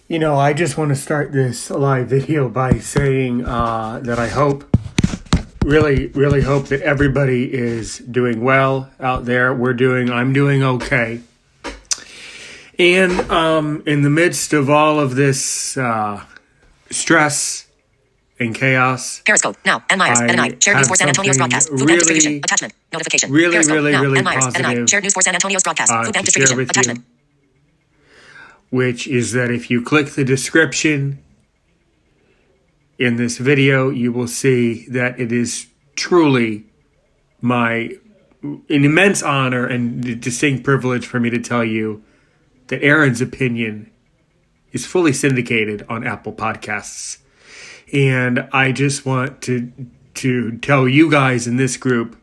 I just want to start this live video by saying that I really hope that everybody is doing well out there. I'm doing okay. And in the midst of all of this stress and chaos, Periscope now. And Myers and I shared news for San Antonio's broadcast. Food bank distribution attachment notification. Periscope now. Really And Myers and I positive, shared news for San Antonio's broadcast. Food bank to share distribution with attachment. you, which is that if you click the description in this video, you will see that it is truly an immense honor and distinct privilege for me to tell you that Aaron's Opinion is fully syndicated on Apple Podcasts. And I just want to tell you guys in this group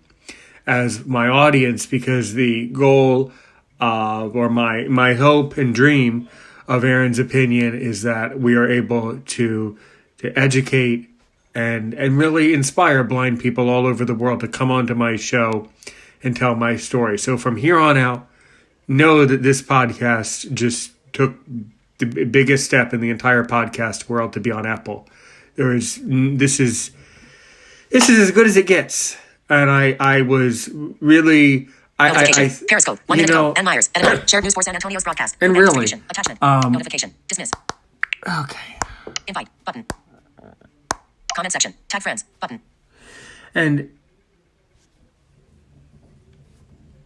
as my audience, because the goal or my hope and dream of Aaron's Opinion is that we are able to educate and really inspire blind people all over the world to come onto my show and tell my story. So from here on out, know that this podcast just took the biggest step in the entire podcast world to be on Apple. This is as good as it gets. And I was really, Periscope 1 minute ago. And Myers and I shared news for San Antonio's broadcast. And Food bank really, distribution attachment notification. Dismiss. Okay. Invite button. Comment section. Tag friends button. And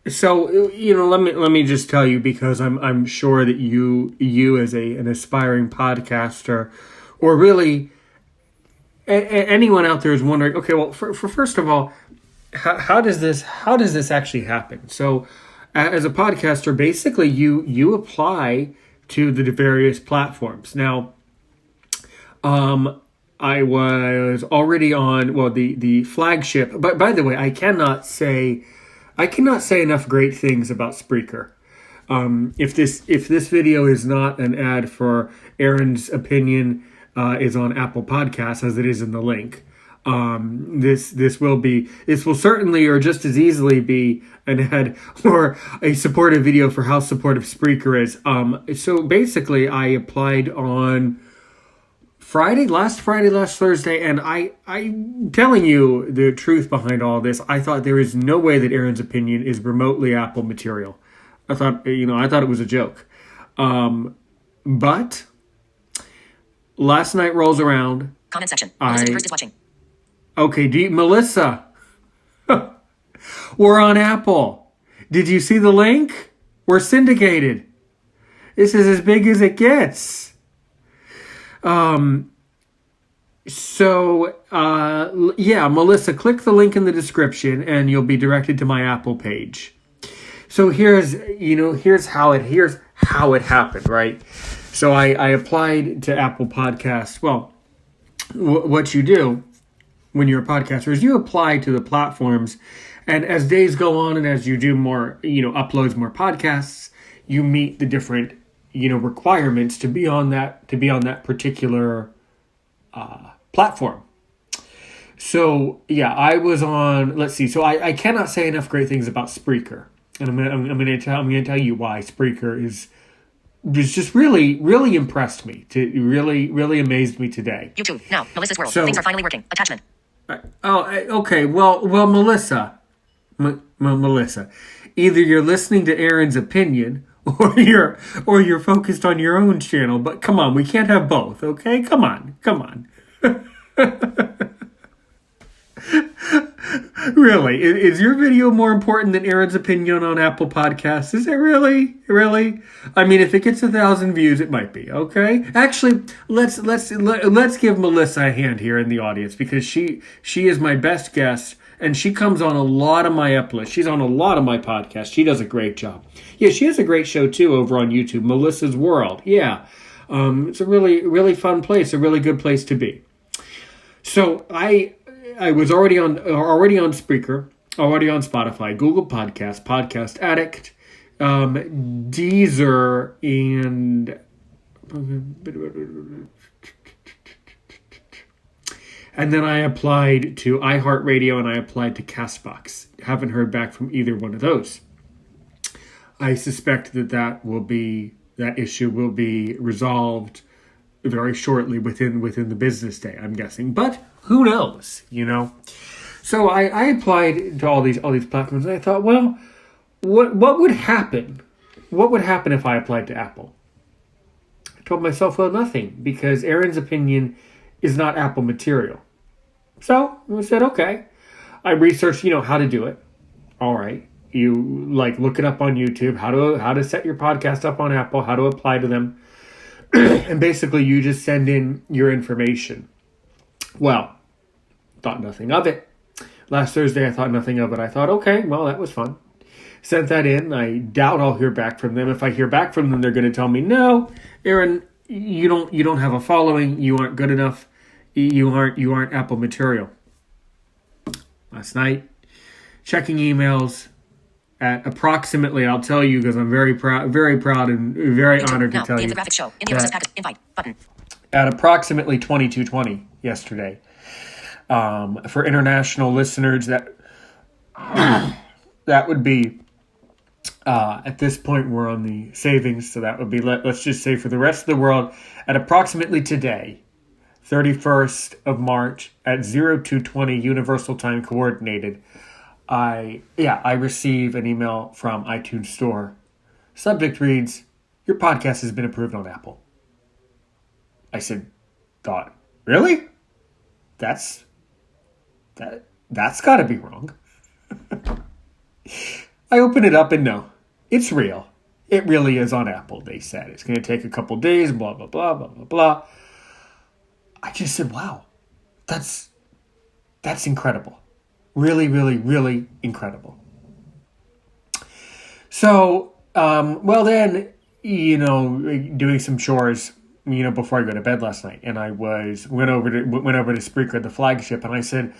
so, let me just tell you, because I'm sure that you as an aspiring podcaster, or really anyone out there is wondering, okay, well, for first of all, how does this actually happen? So, as a podcaster, basically you apply to the various platforms. Now, I was already on the flagship. But by the way, I cannot say enough great things about Spreaker. If this video is not an ad for Aaron's Opinion, is on Apple Podcasts, as it is in the link. This will certainly, or just as easily, be an ad or a supportive video for how supportive Spreaker is. So basically, I applied on last Thursday, and I'm telling you the truth behind all this. I thought there is no way that Aaron's Opinion is remotely Apple material. I thought it was a joke. But last night rolls around. Comment section. Melissa First is watching. Okay, Melissa. We're on Apple. Did you see the link? We're syndicated. This is as big as it gets. Melissa, click the link in the description and you'll be directed to my Apple page. So here's how it happened, right? So I applied to Apple Podcasts. Well, what you do when you're a podcaster is you apply to the platforms, and as days go on and as you do more, uploads more podcasts, you meet the different requirements to be on that particular platform. So I was on. Let's see. So I cannot say enough great things about Spreaker, and I'm going to tell you why Spreaker is just really impressed me. Really amazed me today. YouTube now. Melissa's World. Things are finally working. Attachment. Okay. Well, Melissa, Melissa, either you're listening to Aaron's Opinion, or you're focused on your own channel. But come on, we can't have both, okay? Come on. Really, is your video more important than Aaron's Opinion on Apple Podcasts? Is it really? I mean, if it gets 1,000 views, it might be, okay? Actually, let's give Melissa a hand here in the audience, because she is my best guest. And she comes on a lot of my uploads. She's on a lot of my podcasts. She does a great job. Yeah, she has a great show, too, over on YouTube, Melissa's World. Yeah, it's a really fun place, a really good place to be. So I was already on Spreaker, already on Spotify, Google Podcasts, Podcast Addict, Deezer, and then I applied to iHeartRadio and I applied to Castbox. Haven't heard back from either one of those. I suspect that issue will be resolved very shortly within the business day, I'm guessing. But who knows, So I applied to all these platforms, and I thought, well, what would happen? What would happen if I applied to Apple? I told myself, well, nothing, because Aaron's opinion is not Apple material. So I said, okay. I researched, how to do it. All right. You look it up on YouTube, how to set your podcast up on Apple, how to apply to them. And basically you just send in your information. Well, thought nothing of it. Last Thursday I thought nothing of it. I thought, okay, well, that was fun. Sent that in. I doubt I'll hear back from them. If I hear back from them, they're going to tell me, no, Aaron, you don't have a following. You aren't good enough. You aren't Apple material. Last night, checking emails at approximately, I'll tell you because I'm very proud and very honored to tell you. Graphics show. Invite button. At approximately 22:20 yesterday. For international listeners, that would be at this point we're on the savings, so that would be let's just say for the rest of the world at approximately today, 31st of March at 02:20 Universal Time Coordinated. I receive an email from iTunes Store. Subject reads, "Your podcast has been approved on Apple." I thought, really? That's got to be wrong. I open it up and no, it's real. It really is on Apple, they said. It's going to take a couple days, blah, blah, blah, blah, blah, blah. I just said, wow, that's incredible. Really, really, really incredible. So, then, doing some chores, before I go to bed last night, and I went over to Spreaker, the flagship, and I said,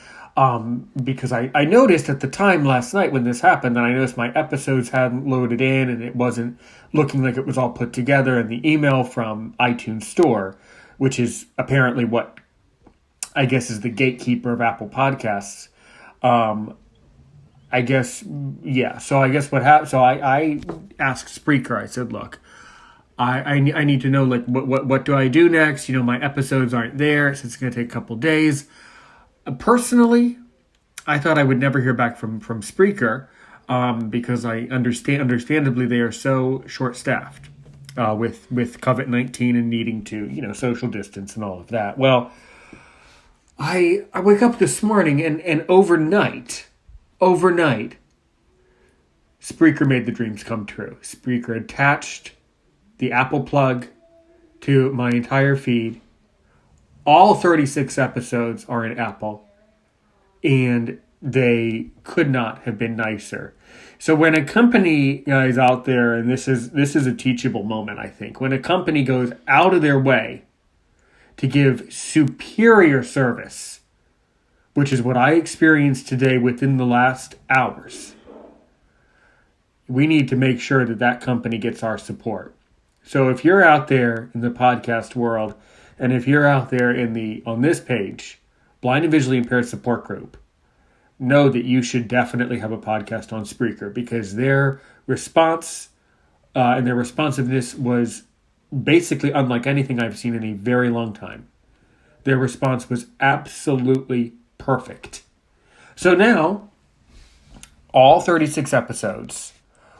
because I noticed at the time last night when this happened, that I noticed my episodes hadn't loaded in, and it wasn't looking like it was all put together, and the email from iTunes Store, which is apparently what I guess is the gatekeeper of Apple Podcasts, I guess, yeah. So I guess what happened, so I asked Spreaker, I said, look, I need to know, what do I do next? My episodes aren't there, so it's going to take a couple days. Personally, I thought I would never hear back from Spreaker because I understandably, they are so short-staffed with COVID-19 and needing to, social distance and all of that. Well, I wake up this morning and overnight, Spreaker made the dreams come true. Spreaker attached the Apple plug to my entire feed. All 36 episodes are in Apple, and they could not have been nicer. So when a company is out there, and this is a teachable moment, I think, when a company goes out of their way to give superior service, which is what I experienced today within the last hours, we need to make sure that company gets our support. So if you're out there in the podcast world, and if you're out there on this page, Blind and Visually Impaired Support Group, know that you should definitely have a podcast on Spreaker, because their response and their responsiveness was basically unlike anything I've seen in a very long time. Their response was absolutely perfect. So now, all 36 episodes,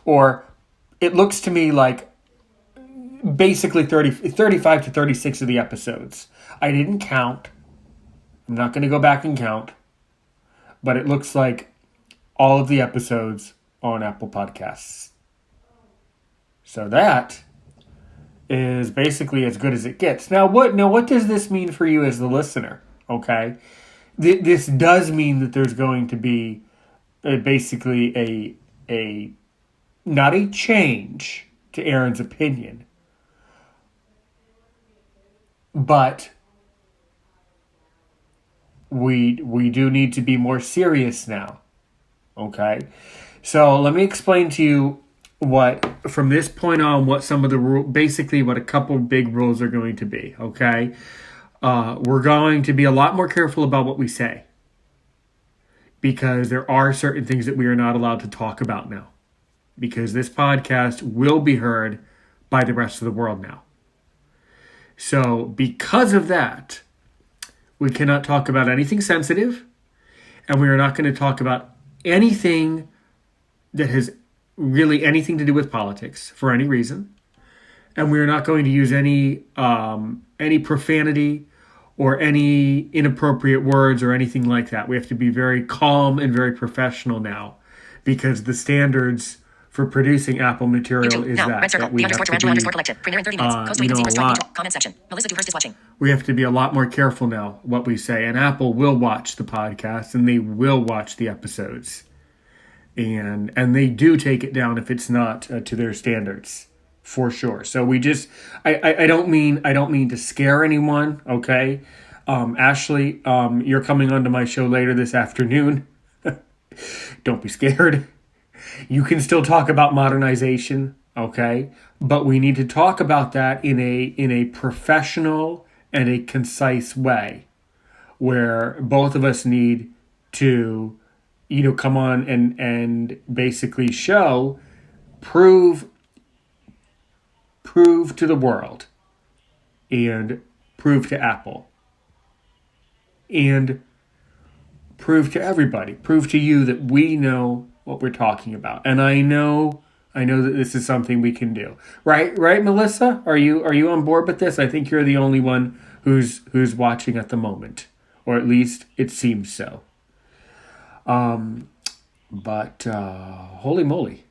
or it looks to me like basically 35 to 36 of the episodes. I didn't count. I'm not going to go back and count. But it looks like all of the episodes on Apple Podcasts. So that is basically as good as it gets. Now what does this mean for you as the listener? Okay? This does mean that there's going to be basically a not a change to Aaron's opinion, but we do need to be more serious now. Okay? So let me explain to you what, from this point on, what some of the basically what a couple big rules are going to be. Okay? We're going to be a lot more careful about what we say, because there are certain things that we are not allowed to talk about now, because this podcast will be heard by the rest of the world now. So because of that, we cannot talk about anything sensitive, and we are not going to talk about anything that has really anything to do with politics for any reason. And we are not going to use any profanity or any inappropriate words or anything like that. We have to be very calm and very professional now, because the standards for producing Apple material YouTube. is Now. Red that circle. we The have underscore to Tarantula underscore be, collective. Premiere in 30 minutes. Coast to you know, agency a for strike. lot. Comment section. Melissa Dewhurst is watching. We have to be a lot more careful now what we say. And Apple will watch the podcast, and they will watch the episodes, and they do take it down if it's not to their standards, for sure. So we just, I don't mean to scare anyone. Okay, Ashley, you're coming onto my show later this afternoon. Don't be scared. You can still talk about modernization, okay? But we need to talk about that in a professional and a concise way, where both of us need to, come on and basically prove to the world and prove to Apple and prove to everybody, prove to you that we know what we're talking about. And I know that this is something we can do. Right, Melissa? Are you on board with this? I think you're the only one who's watching at the moment, or at least it seems so. But holy moly.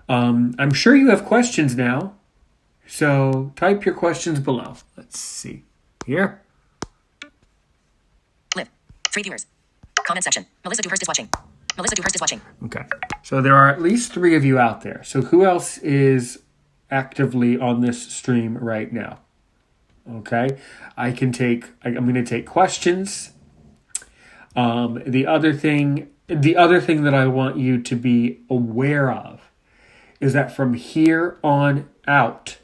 I'm sure you have questions now. So type your questions below. Let's see. Here. Live. 3 viewers. Comment section. Melissa Dewhurst is watching. Melissa Dewhurst is watching. Okay. So there are at least 3 of you out there. So who else is actively on this stream right now? Okay. I'm going to take questions. The other thing that I want you to be aware of is that from here on out,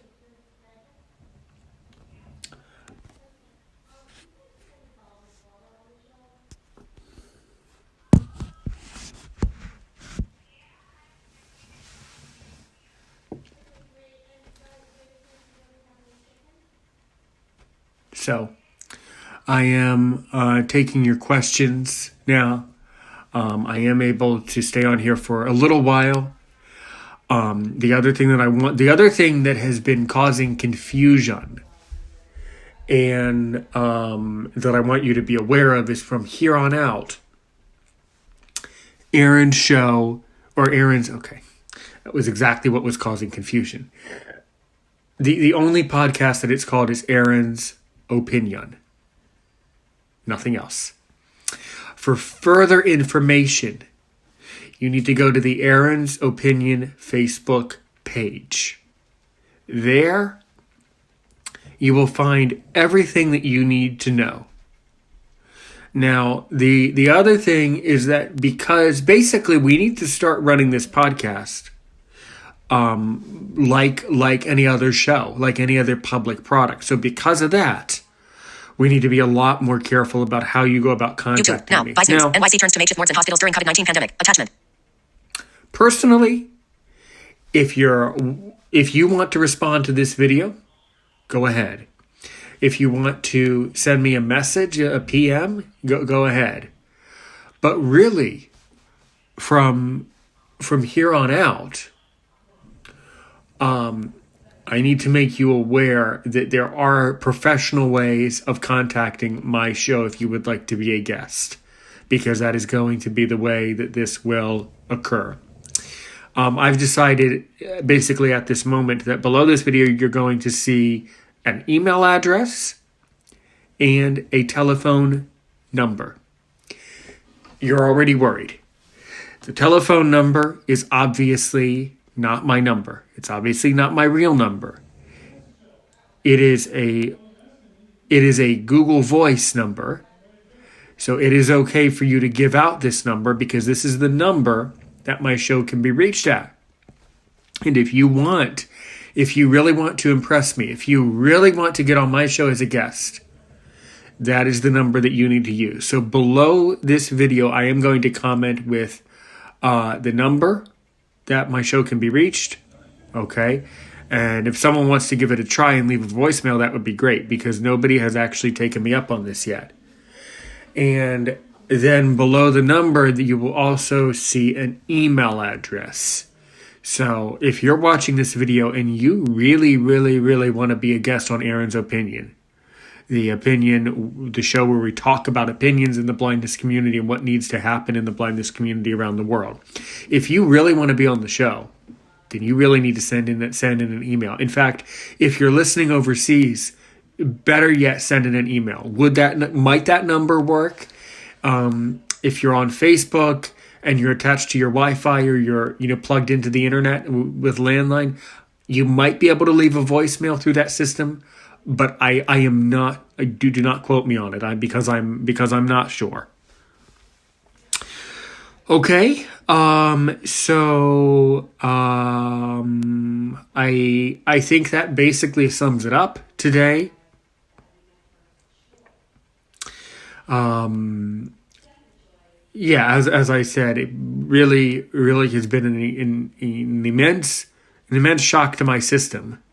so I am taking your questions now. I am able to stay on here for a little while. The other thing that has been causing confusion and that I want you to be aware of is from here on out, Aaron's show, okay, that was exactly what was causing confusion. The only podcast that it's called is Aaron's Opinion. Nothing else. For further information, you need to go to the Aaron's Opinion Facebook page. There, you will find everything that you need to know. Now, the other thing is that because basically we need to start running this podcast like any other show, like any other public product. So because of that, we need to be a lot more careful about how you go about contacting me. Vice News. NYC turns to makeshift wards in hospitals during COVID-19 pandemic. Attachment. Personally, if you want to respond to this video, go ahead. If you want to send me a message, a PM, go ahead. But really, from here on out, I need to make you aware that there are professional ways of contacting my show if you would like to be a guest, because that is going to be the way that this will occur. I've decided basically at this moment that below this video, you're going to see an email address and a telephone number. You're already worried. The telephone number is obviously not my number. It's obviously not my real number. It is a Google Voice number. So it is okay for you to give out this number because this is the number that my show can be reached at. And if you really want to impress me, if you really want to get on my show as a guest, that is the number that you need to use. So below this video, I am going to comment with the number that my show can be reached, Okay. And if someone wants to give it a try and leave a voicemail, that would be great, because nobody has actually taken me up on this yet. And then below the number, you will also see an email address. So if you're watching this video and you really, really, really want to be a guest on Aaron's Opinion, the show where we talk about opinions in the blindness community and what needs to happen in the blindness community around the world. If you really want to be on the show, then you really need to send in an email. In fact, if you're listening overseas, better yet, send in an email. Might that number work? If you're on Facebook and you're attached to your Wi-Fi, or you're plugged into the internet with landline, you might be able to leave a voicemail through that system. But I am not. Do not quote me on it. Because I'm not sure. Okay. So I think that basically sums it up today. Yeah, as I said, it really has been an immense shock to my system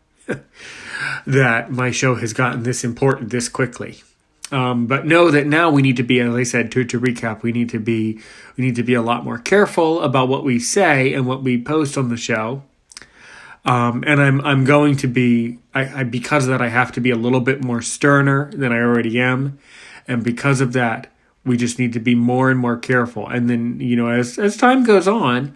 that my show has gotten this important this quickly. But know that now we need to be, as I said, to recap, we need to be a lot more careful about what we say and what we post on the show. And I'm going to be, because of that, I have to be a little bit more sterner than I already am. And because of that, we just need to be more and more careful. And then, as time goes on,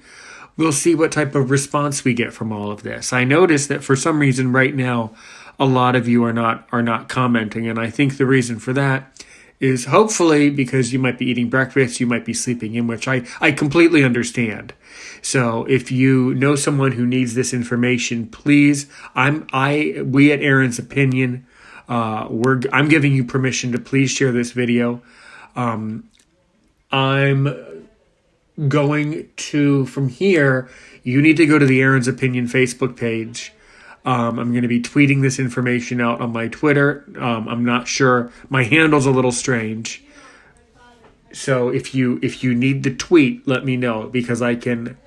we'll see what type of response we get from all of this. I noticed that for some reason right now, a lot of you are not commenting. And I think the reason for that is hopefully because you might be eating breakfast, you might be sleeping in, which I completely understand. So if you know someone who needs this information, please, we at Aaron's Opinion, I'm giving you permission to please share this video. I'm going to, from here, you need to go to the Aaron's Opinion Facebook page. I'm going to be tweeting this information out on my Twitter. I'm not sure. My handle's a little strange. So if you need the tweet, let me know, because I can...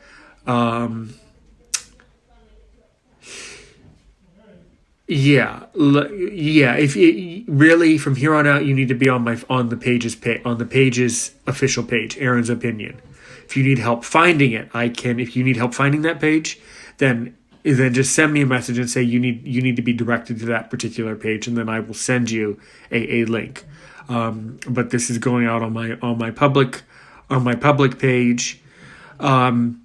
If it, really, from here on out, you need to be on the page's official page, Aaron's Opinion. If you need help finding it, if you need help finding that page, then just send me a message and say you need to be directed to that particular page, and then I will send you a link. But this is going out on my public page, and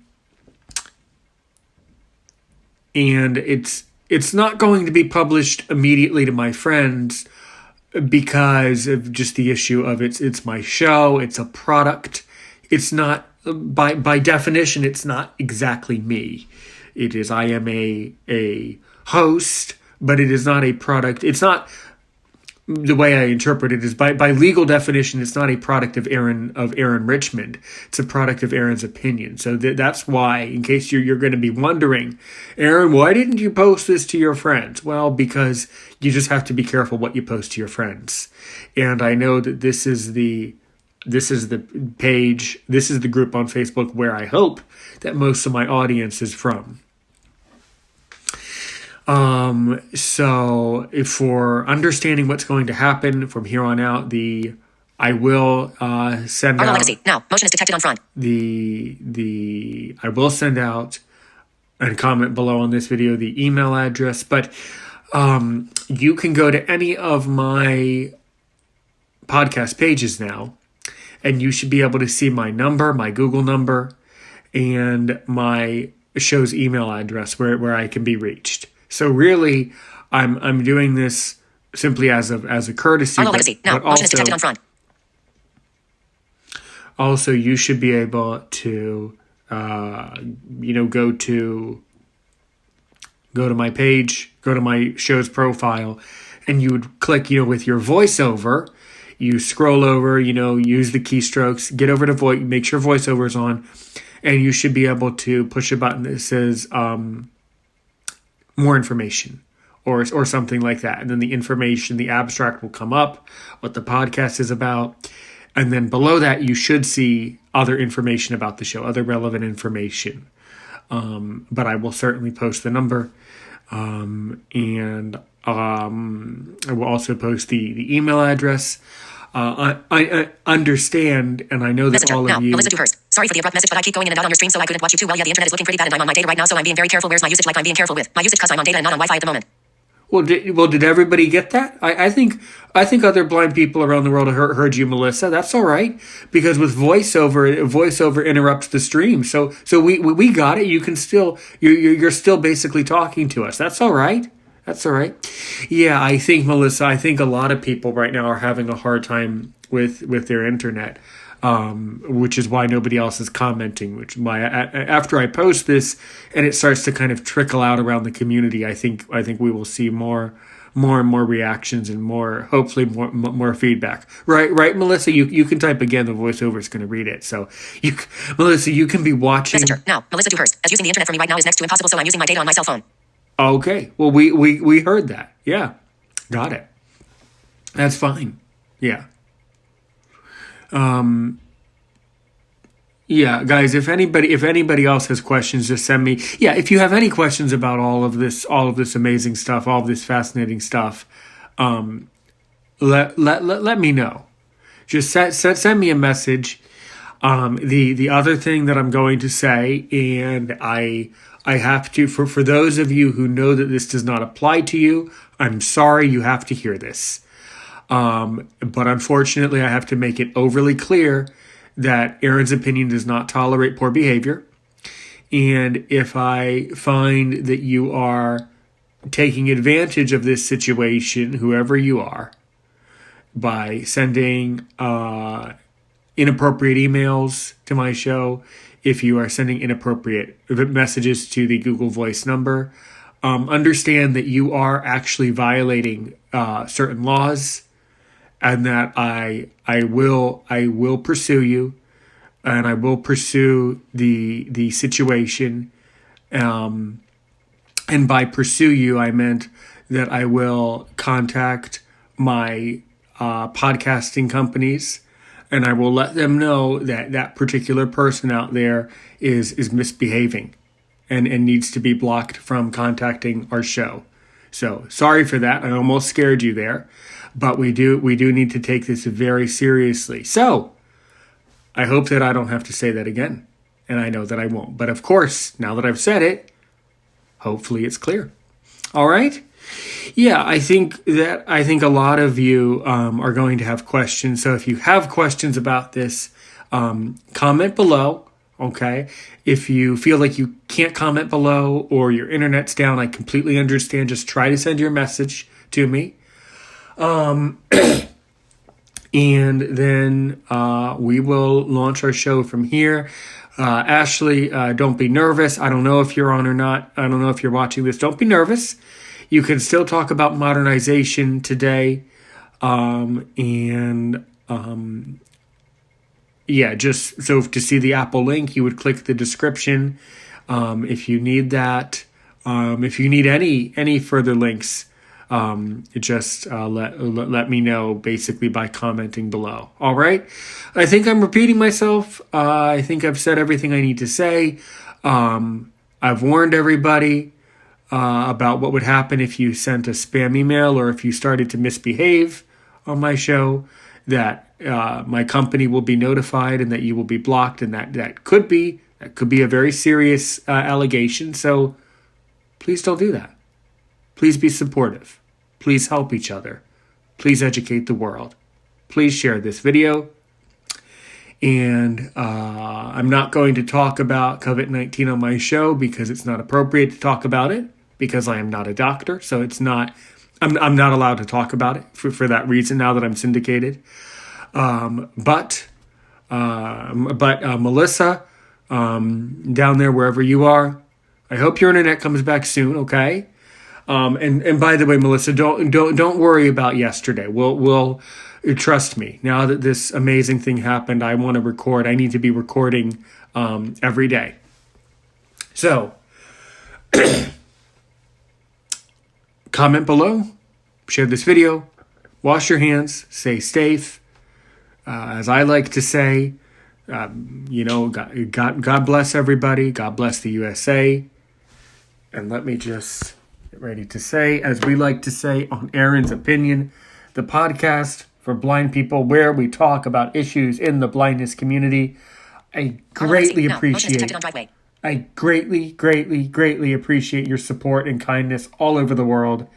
it's not going to be published immediately to my friends because of just the issue of it's my show, it's a product. It's not, by definition, it's not exactly me. I am a host, but it is not a product. It's not, the way I interpret it is by legal definition, it's not a product of Aaron Richmond. It's a product of Aaron's Opinion. So that's why, in case you're going to be wondering, Aaron, why didn't you post this to your friends? Well, because you just have to be careful what you post to your friends. And I know that this is the page, this is the group on Facebook where I hope that most of my audience is from. So for understanding what's going to happen from here on out, I will send out legacy. Now, motion is detected on front. I will send out and comment below on this video the email address, but you can go to any of my podcast pages now, and you should be able to see my number, my Google number, and my show's email address where I can be reached. So really, I'm doing this simply as a courtesy. Legacy. Now, motion is detected on front. Also, you should be able to, go to my page, go to my show's profile, and you would click, with your voiceover. You scroll over, use the keystrokes, get over to make sure voiceover is on, and you should be able to push a button that says more information or something like that. And then the information, the abstract will come up, what the podcast is about. And then below that, you should see other information about the show, other relevant information. but I will certainly post the number. And I will also post the email address. I understand, and I know that Messenger. all Now, of you... Melissa Dewhurst. Sorry for the abrupt message, but I keep going in and out on your stream, so I couldn't watch you too well. Yeah, the internet is looking pretty bad, and I'm on my data right now, so I'm being very careful. Where's my usage like I'm being careful with? My usage because I'm on data and not on Wi-Fi at the moment. Well, did everybody get that? I think other blind people around the world heard you, Melissa. That's all right, because with voiceover interrupts the stream. So we got it. You can still you're still basically talking to us. That's all right. That's all right. Yeah, I think, Melissa, I think a lot of people right now are having a hard time with their internet, which is why nobody else is commenting. Which after I post this and it starts to kind of trickle out around the community, I think we will see more and more reactions and hopefully more feedback. Right, Melissa. You can type again. The voiceover is going to read it. So Melissa, you can be watching. Messenger. Now, Melissa Dewhurst. As using the internet for me right now is next to impossible, so I'm using my data on my cell phone. Okay. Well, we heard that. Yeah. Got it. That's fine. Yeah. Yeah, guys, if anybody else has questions, just send me. Yeah, if you have any questions about all of this amazing stuff, all of this fascinating stuff, let me know. Just send me a message. The other thing that I'm going to say, and I have to, for those of you who know that this does not apply to you, I'm sorry you have to hear this. But unfortunately, I have to make it overly clear that Aaron's opinion does not tolerate poor behavior. And if I find that you are taking advantage of this situation, whoever you are, by sending inappropriate emails to my show, if you are sending inappropriate messages to the Google Voice number, understand that you are actually violating certain laws, and that I will pursue you, and I will pursue the situation. And by pursue you, I meant that I will contact my podcasting companies, and I will let them know that that particular person out there is misbehaving and needs to be blocked from contacting our show. So sorry for that. I almost scared you there, but we do need to take this very seriously. So I hope that I don't have to say that again, and I know that I won't. But of course, now that I've said it, hopefully it's clear. All right. Yeah, I think a lot of you are going to have questions. So if you have questions about this, comment below. Okay. If you feel like you can't comment below or your internet's down, I completely understand. Just try to send your message to me. And then we will launch our show from here. Ashley, don't be nervous. I don't know if you're on or not. I don't know if you're watching this. Don't be nervous. You can still talk about modernization today. Yeah, just so to see the Apple link, you would click the description. If you need that, if you need any further links, just let me know basically by commenting below. All right. I think I'm repeating myself. I think I've said everything I need to say. I've warned everybody about what would happen if you sent a spam email or if you started to misbehave on my show, that my company will be notified and that you will be blocked, and that could be a very serious allegation. So please don't do that. Please be supportive. Please help each other. Please educate the world. Please share this video. And I'm not going to talk about COVID-19 on my show because it's not appropriate to talk about it, because I am not a doctor. So it's not, I'm not allowed to talk about it for that reason now that I'm syndicated. But Melissa, down there, wherever you are, I hope your internet comes back soon. Okay. And by the way, Melissa, don't worry about yesterday. We'll trust me. Now that this amazing thing happened, I want to record. I need to be recording, every day. So comment below, share this video, wash your hands, stay safe. As I like to say, God bless everybody. God bless the USA. And let me just get ready to say, as we like to say on Aaron's Opinion, the podcast for blind people where we talk about issues in the blindness community. I greatly appreciate your support and kindness all over the world.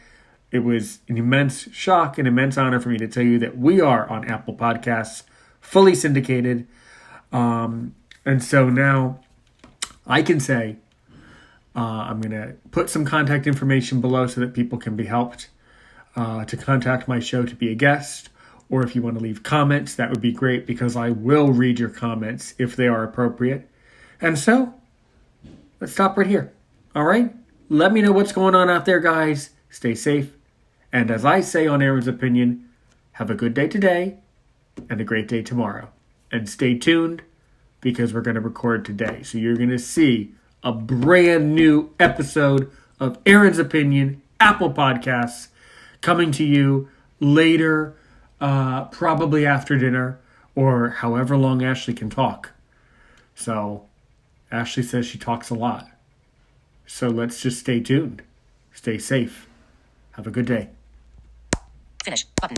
It was an immense shock and immense honor for me to tell you that we are on Apple Podcasts, fully syndicated. And so now I can say, I'm going to put some contact information below so that people can be helped to contact my show to be a guest. Or if you want to leave comments, that would be great because I will read your comments if they are appropriate. And so, let's stop right here. All right? Let me know what's going on out there, guys. Stay safe. And as I say on Aaron's Opinion, have a good day today and a great day tomorrow. And stay tuned because we're going to record today. So you're going to see a brand new episode of Aaron's Opinion, Apple Podcasts, coming to you later, probably after dinner or however long Ashley can talk. So Ashley says she talks a lot. So let's just stay tuned. Stay safe. Have a good day. Finish button.